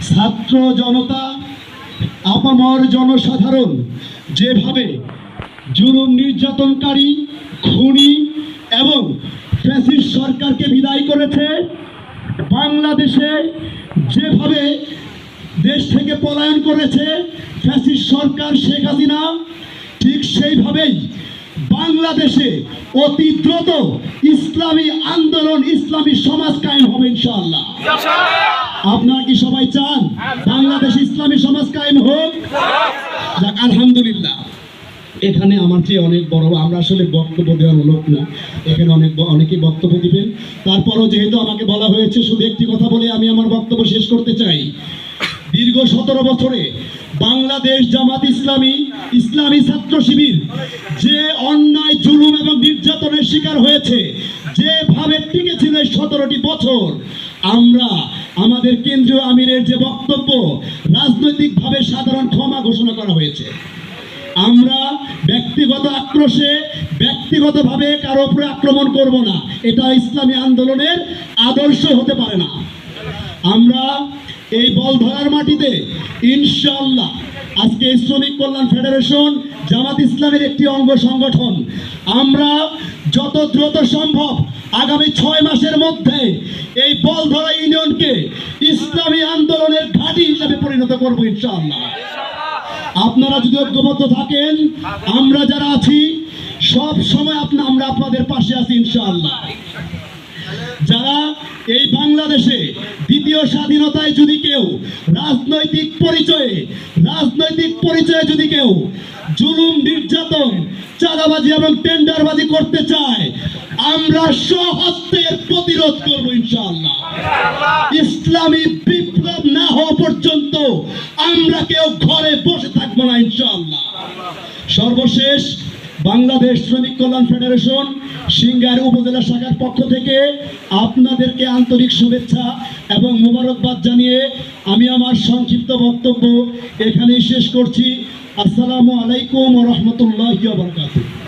ছাত্র জনতা, আপামর জনসাধারণ যেভাবে জুলুম নির্যাতনকারী, খুনি এবং ফ্যাসিস্ট সরকারকে বিদায় করেছে, বাংলাদেশে যেভাবে দেশ থেকে পলায়ন করেছে ফ্যাসিস্ট সরকার শেখ হাসিনা, ঠিক সেইভাবেই বাংলাদেশে অতি দ্রুত ইসলামী আন্দোলন, ইসলামী সমাজ কায়েম হবে ইনশাআল্লাহ। আপনারা কি সবাই চান বাংলাদেশে ইসলামী সমাজ কায়েম হোক? যাক, আলহামদুলিল্লাহ। এখানে আমার চেয়ে অনেক বড়, আমরা আসলে বক্তব্য দেওয়ার লোক না, এখানে অনেকেই বক্তব্য দিবেন। তারপরও যেহেতু আমাকে বলা হয়েছে, শুধু একটি কথা বলে আমি আমার বক্তব্য শেষ করতে চাই। দীর্ঘ 17 বছরে বাংলাদেশ জামাত ইসলামী, ইসলামী ছাত্র শিবির যে অন্যায়, জুলুম এবং নির্যাতনের শিকার হয়েছে, যেভাবে টিকে ছিল 17টি বছর, আমরা আমাদের কেন্দ্রীয় আমিরের যে বক্তব্য, রাজনৈতিকভাবে সাধারণ ক্ষমা ঘোষণা করা হয়েছে। আমরা ব্যক্তিগত আক্রোশে, ব্যক্তিগতভাবে কারো উপরে আক্রমণ করব না, এটা ইসলামী আন্দোলনের আদর্শ হতে পারে না। আমরা এই বলধরার মাটিতে ইনশাআল্লাহ আজকে শ্রমিক কল্যাণ ফেডারেশন জামাত ইসলামের একটি অঙ্গ সংগঠন, আমরা যত দ্রুত সম্ভব আগামী 6 মাসের মধ্যে এই বলধরা ইউনিয়নকে ইসলামী আন্দোলনের ঘাঁটি হিসেবে পরিণত করব ইনশাআল্লাহ। আপনারা যদি ঐক্যবদ্ধ থাকেন, আমরা যারা আছি সব সময় আমরা আপনাদের পাশে আছি ইনশাআল্লাহ। যারা এই বাংলাদেশে দ্বিতীয় স্বাধীনতায় যদি কেউ রাজনৈতিক পরিচয়ে যদি কেউ জুলুম, নির্যাতন, চাঁদাবাজি এবং টেন্ডারবাজি করতে চায়, আমরা স্বহস্তে প্রতিরোধ করবো ইনশাআল্লাহ। ইসলামী বিপ্লব না হওয়া পর্যন্ত আমরা কেউ ঘরে বসে থাকবো না ইনশাআল্লাহ। সর্বশেষ, বাংলাদেশ শ্রমিক কল্যাণ ফেডারেশন সিংগাইর উপজেলা শাখার পক্ষ থেকে আপনাদেরকে আন্তরিক শুভেচ্ছা এবং মোবারকবাদ জানিয়ে আমি আমার সংক্ষিপ্ত বক্তব্য এখানেই শেষ করছি। আসসালামু আলাইকুম ওয়া রাহমাতুল্লাহি ওয়া বারাকাতুহু।